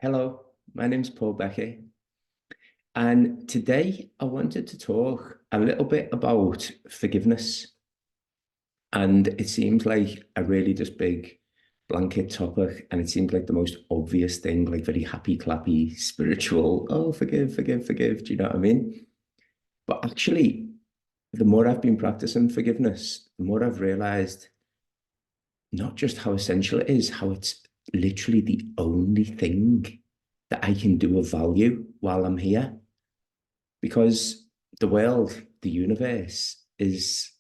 Hello, my name's Paul-Beckett, and today I wanted to talk a little bit about forgiveness. And it seems like a really just big blanket topic, and it seems like the most obvious thing, like very happy, clappy, spiritual. Oh, forgive, forgive, forgive. Do you know what I mean? But actually, the more I've been practicing forgiveness, the more I've realized not just how essential it is, how it's literally the only thing that I can do of value while I'm here. Because the world, the universe is,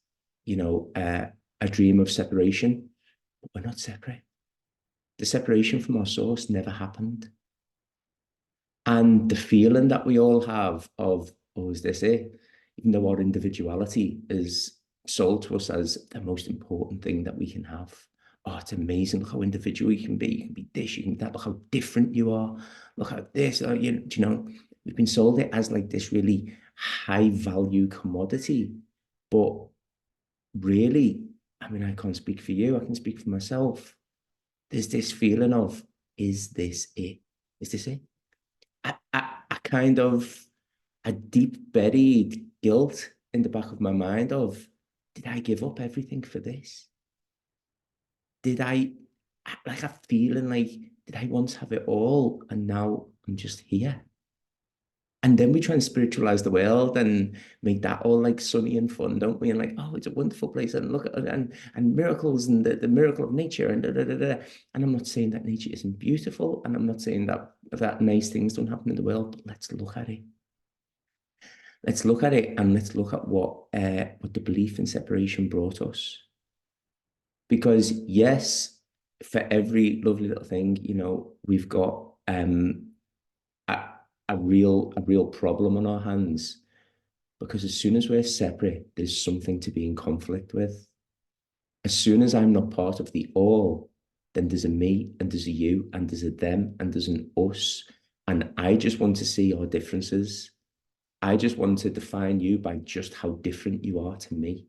a dream of separation, but we're not separate. The separation from our source never happened. And the feeling that we all have of, oh, is this it? Even though our individuality is sold to us as the most important thing that we can have. Oh, it's amazing. Look how individual you can be. You can be this, you can be that. Look how different you are. Look how this, we've been sold it as like this really high value commodity. But really, I mean, I can't speak for you. I can speak for myself. There's this feeling of, is this it? Is this it? A kind of a deep buried guilt in the back of my mind of, did I give up everything for this? Did I, like a feeling like, did I once have it all and now I'm just here? And then we try and spiritualize the world and make that all like sunny and fun, don't we? And like, oh, it's a wonderful place, and look at it, and miracles, and the miracle of nature, and da, da, da, da. And I'm not saying that nature isn't beautiful, and I'm not saying that nice things don't happen in the world, but let's look at it. Let's look at it, and let's look at what the belief in separation brought us. Because yes, for every lovely little thing, we've got a, a real problem on our hands. Because as soon as we're separate, there's something to be in conflict with. As soon as I'm not part of the all, then there's a me and there's a you and there's a them and there's an us. And I just want to see our differences. I just want to define you by just how different you are to me.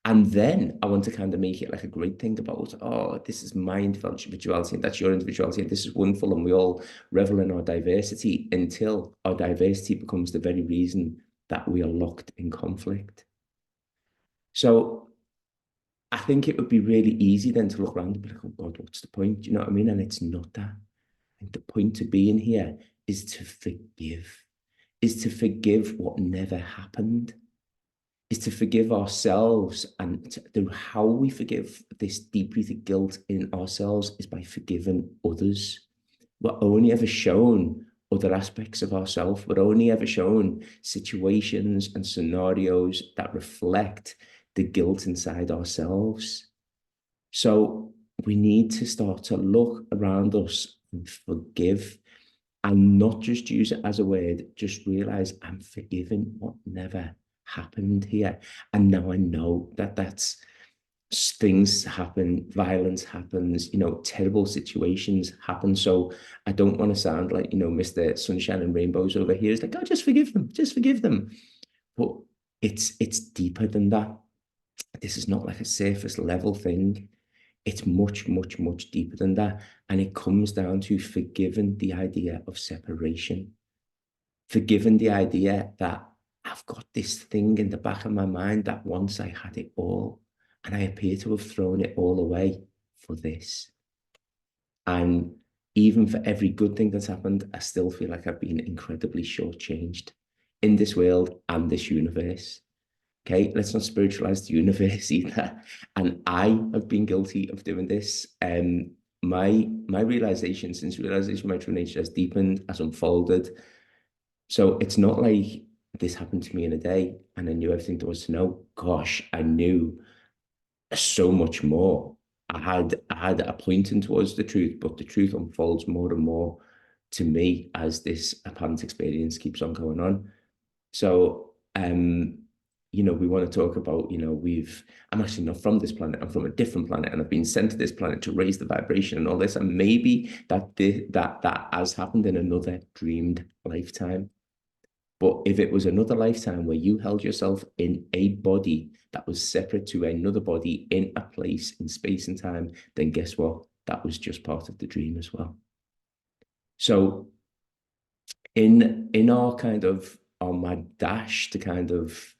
And then I want to kind of make it like a great thing about, oh, this is my individuality and that's your individuality and this is wonderful and we all revel in our diversity until our diversity becomes the very reason that we are locked in conflict. So I think it would be really easy then to look around and be like, oh God, what's the point? Do you know what I mean? And it's not that. And the point to being here is to forgive what never happened, is to forgive ourselves. And through how we forgive this deep-rooted guilt in ourselves is by forgiving others. We're only ever shown other aspects of ourselves. We're only ever shown situations and scenarios that reflect the guilt inside ourselves. So we need to start to look around us and forgive, and not just use it as a word, just realize I'm forgiving what never happened here. And now I know that things happen, violence happens, terrible situations happen. So I don't want to sound like, Mr. Sunshine and Rainbows over here. It's like, oh, just forgive them, just forgive them. But it's deeper than that. This is not like a surface level thing. It's much, much, much deeper than that. And it comes down to forgiving the idea of separation, forgiving the idea that I've got this thing in the back of my mind that once I had it all, and I appear to have thrown it all away for this. And even for every good thing that's happened, I still feel like I've been incredibly shortchanged in this world and this universe. Okay, let's not spiritualize the universe either. And I have been guilty of doing this. My realization, since realization of my true nature has deepened, has unfolded. So it's not like this happened to me in a day and I knew everything there was to know. Gosh, I knew so much more. I had a pointing towards the truth, but the truth unfolds more and more to me as this apparent experience keeps on going on. So we want to talk about, I'm actually not from this planet, I'm from a different planet, and I've been sent to this planet to raise the vibration and all this. And maybe that has happened in another dreamed lifetime. But if it was another lifetime where you held yourself in a body that was separate to another body in a place in space and time, then guess what? That was just part of the dream as well. So in our kind of our mad dash to kind of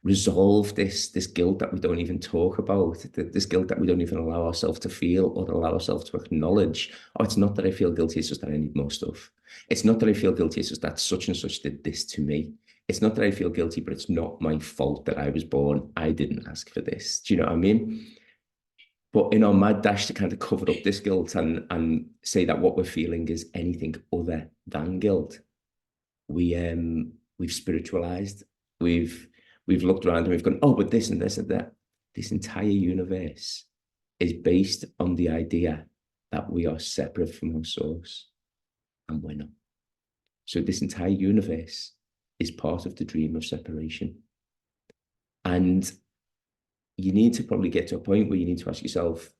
resolve this guilt that we don't even talk about, this guilt that we don't even allow ourselves to feel or allow ourselves to acknowledge. Oh, it's not that I feel guilty, it's just that I need more stuff. It's not that I feel guilty, it's just that such and such did this to me. It's not that I feel guilty, but it's not my fault that I was born. I didn't ask for this. Do you know what I mean? But in our mad dash to kind of cover up this guilt and say that what we're feeling is anything other than guilt, we've spiritualized. We've looked around and we've gone, oh, but this and this and that. This entire universe is based on the idea that we are separate from our source, and we're not. So this entire universe is part of the dream of separation. And you need to probably get to a point where you need to ask yourself,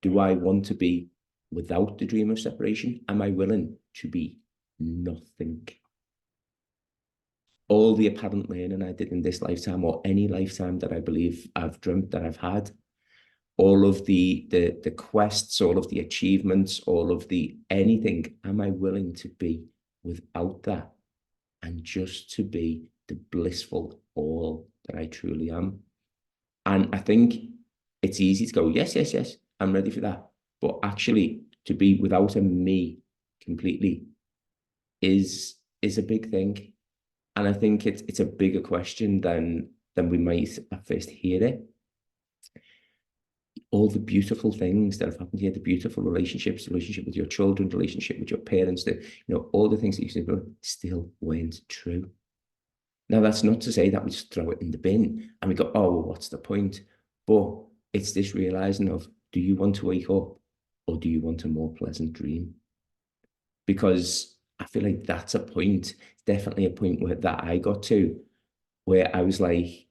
do I want to be without the dream of separation? Am I willing to be nothing? All the apparent learning I did in this lifetime or any lifetime that I believe I've dreamt that I've had, all of the quests, all of the achievements, all of the anything, am I willing to be without that and just to be the blissful all that I truly am? And I think it's easy to go, yes, yes, yes, I'm ready for that. But actually to be without a me completely is a big thing. And I think it's a bigger question than we might at first hear it. All the beautiful things that have happened here, the beautiful relationships, the relationship with your children, the relationship with your parents, all the things that you said still weren't true. Now, that's not to say that we just throw it in the bin and we go, oh, well, what's the point? But it's this realizing of, do you want to wake up or do you want a more pleasant dream? Because I feel like that's a point, definitely a point that I got to, where I was like,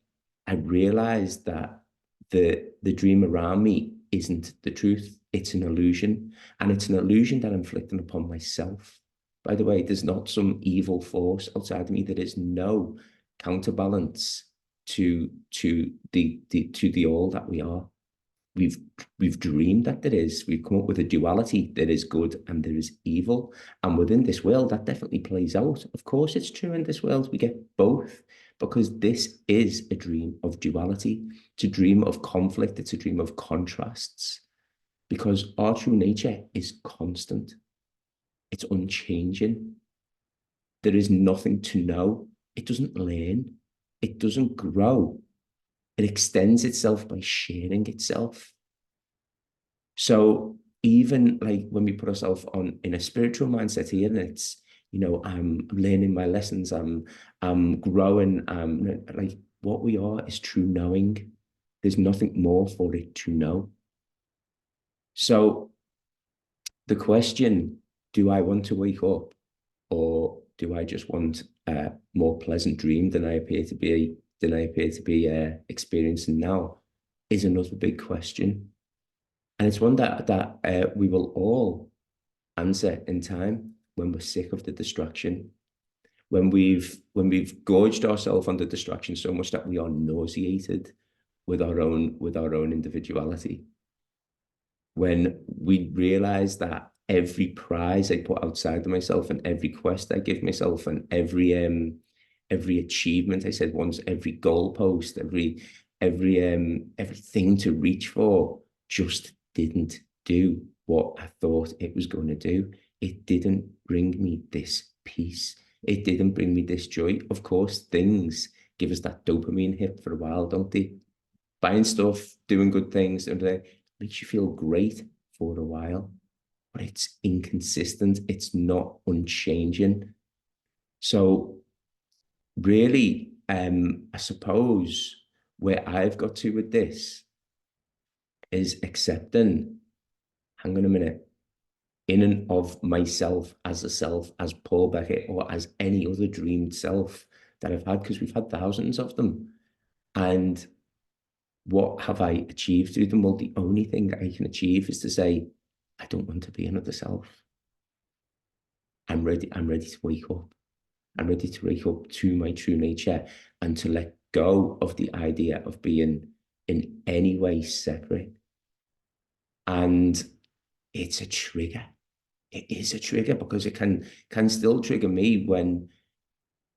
I realized that the dream around me isn't the truth. It's an illusion. And it's an illusion that I'm inflicting upon myself. By the way, there's not some evil force outside of me. There is no counterbalance to the all that we are. We've dreamed that there is. We've come up with a duality. There is good and there is evil. And within this world, that definitely plays out. Of course, it's true in this world. We get both because this is a dream of duality. It's a dream of conflict. It's a dream of contrasts because our true nature is constant. It's unchanging. There is nothing to know. It doesn't learn. It doesn't grow. It extends itself by sharing itself. So even like when we put ourselves on in a spiritual mindset here, and it's, I'm learning my lessons, I'm growing, like what we are is true knowing. There's nothing more for it to know. So the question, do I want to wake up or do I just want a more pleasant dream than I appear to be experiencing now, is another big question. And it's one that we will all answer in time when we're sick of the distraction, when we've gorged ourselves on the distraction so much that we are nauseated with our own individuality. When we realize that every prize I put outside of myself and every quest I give myself and every achievement I said once, every goalpost, everything to reach for just didn't do what I thought it was going to do. It didn't bring me this peace. It didn't bring me this joy. Of course, things give us that dopamine hit for a while, don't they? Buying stuff, doing good things, and they makes you feel great for a while, but it's inconsistent. It's not unchanging. So really, I suppose where I've got to with this is accepting, hang on a minute, in and of myself as a self, as Paul Beckett, or as any other dreamed self that I've had, because we've had thousands of them. And what have I achieved through them? Well, the only thing I can achieve is to say, I don't want to be another self. I'm ready to wake up. I'm ready to wake up to my true nature and to let go of the idea of being in any way separate. And it's a trigger. it is a trigger, because it can still trigger me when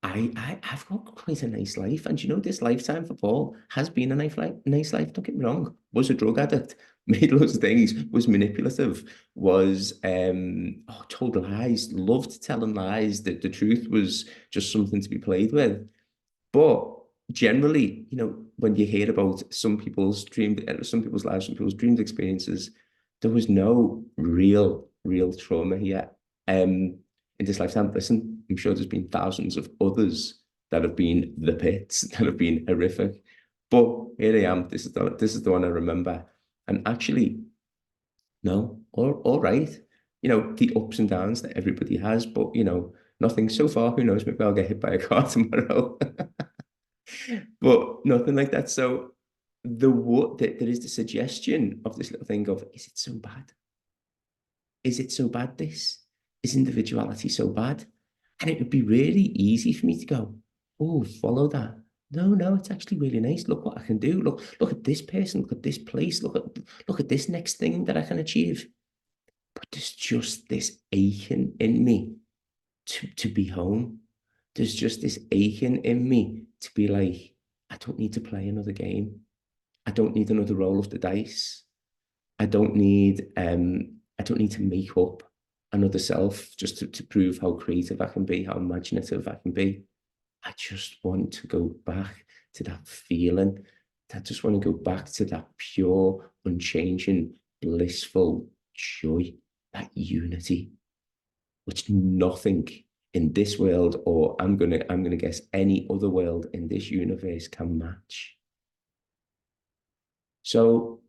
I've got quite a nice life. And you know, this lifetime for Paul has been a nice life. Don't get me wrong. Was a drug addict, made loads of things, was manipulative, was told lies, loved telling lies, that the truth was just something to be played with. But generally, you know, when you hear about some people's lives, some people's dreams, experiences, there was no real trauma here. In this lifetime, listen, I'm sure there's been thousands of others that have been the pits, that have been horrific. But here I am. This is the one I remember. And actually, no, all right. You know, the ups and downs that everybody has, but you know, nothing so far. Who knows? Maybe I'll get hit by a car tomorrow. But nothing like that. So there is the suggestion of this little thing of, is it so bad? Is it so bad, this? Is individuality so bad? And it would be really easy for me to go, oh, follow that. No, it's actually really nice. Look what I can do. Look at this person, look at this place, look at this next thing that I can achieve. But there's just this aching in me to be home. There's just this aching in me to be like, I don't need to play another game. I don't need another roll of the dice. I don't need to make up another self just to prove how creative I can be, how imaginative I can be. I just want to go back to that feeling. I just want to go back to that pure, unchanging, blissful joy, that unity, which nothing in this world, or I'm gonna guess any other world in this universe, can match. So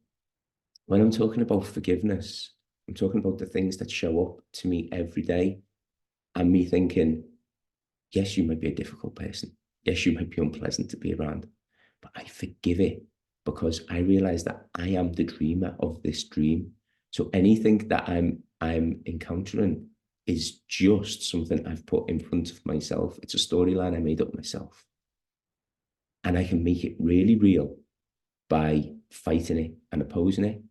when I'm talking about forgiveness, I'm talking about the things that show up to me every day, and me thinking, yes, you might be a difficult person. Yes, you might be unpleasant to be around, but I forgive it because I realize that I am the dreamer of this dream. So anything that I'm encountering is just something I've put in front of myself. It's a storyline I made up myself. And I can make it really real by fighting it and opposing it.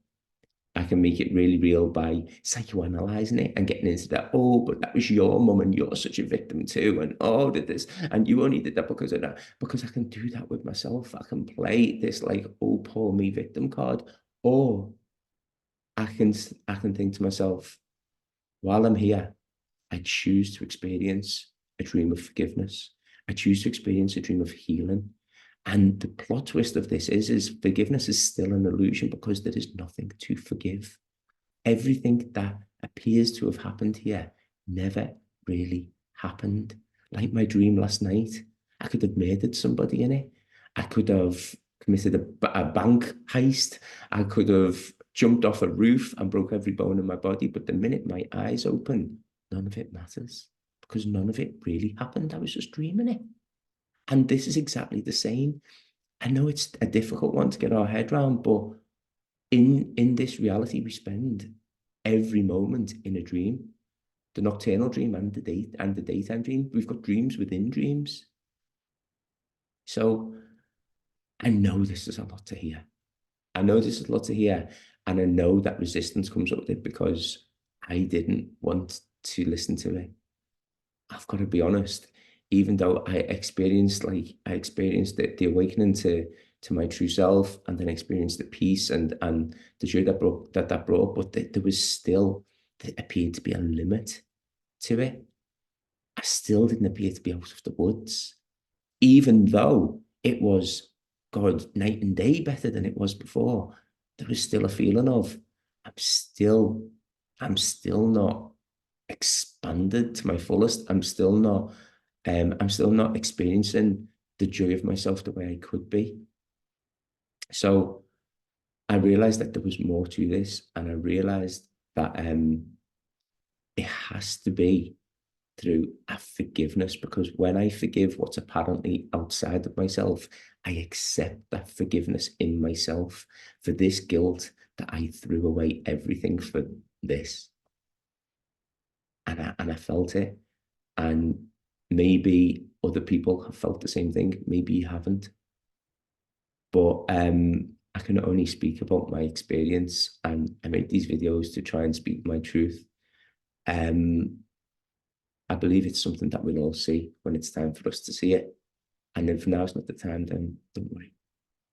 I can make it really real by psychoanalyzing it and getting into that. Oh, but that was your mum and you're such a victim too. And oh, did this. And you only did that because of that. Because I can do that with myself. I can play this like, oh, poor me victim card. Or I can think to myself, while I'm here, I choose to experience a dream of forgiveness. I choose to experience a dream of healing. And the plot twist of this is forgiveness is still an illusion because there is nothing to forgive. Everything that appears to have happened here never really happened. Like my dream last night, I could have murdered somebody in it. I could have committed a bank heist. I could have jumped off a roof and broke every bone in my body. But the minute my eyes open, none of it matters because none of it really happened. I was just dreaming it. And this is exactly the same. I know it's a difficult one to get our head around, but in this reality, we spend every moment in a dream, the nocturnal dream and the daytime dream. We've got dreams within dreams. So I know this is a lot to hear. I know this is a lot to hear. And I know that resistance comes up with it because I didn't want to listen to it. I've got to be honest, even though I experienced the awakening to my true self, and then experienced the peace and the joy that brought, but there was still, there appeared to be a limit to it. I still didn't appear to be out of the woods, even though it was, God, night and day better than it was before. There was still a feeling of, I'm still, I'm still not expanded to my fullest. I'm still not experiencing the joy of myself the way I could be. So I realized that there was more to this, and I realized that it has to be through a forgiveness, because when I forgive what's apparently outside of myself, I accept that forgiveness in myself for this guilt that I threw away everything for this. And I felt it. And maybe other people have felt the same thing. Maybe you haven't. But I can only speak about my experience, and I make these videos to try and speak my truth. I believe it's something that we'll all see when it's time for us to see it. And if now's not the time, then don't worry.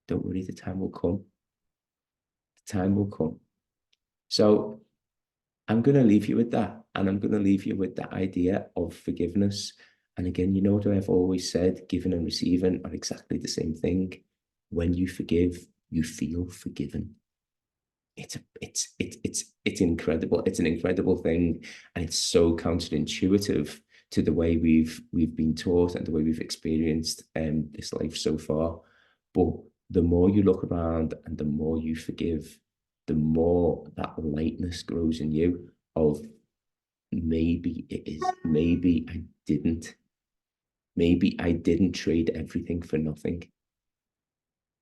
Don't worry, the time will come. The time will come. So I'm going to leave you with that. And I'm going to leave you with the idea of forgiveness. And again, you know what I've always said, giving and receiving are exactly the same thing. When you forgive, you feel forgiven. It's incredible. It's an incredible thing. And it's so counterintuitive to the way we've been taught and the way we've experienced this life so far. But the more you look around and the more you forgive, the more that lightness grows in you of maybe it is, maybe I didn't trade everything for nothing.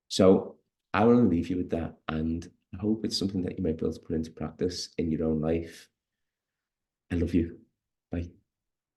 So I want to leave you with that. And I hope it's something that you might be able to put into practice in your own life. I love you.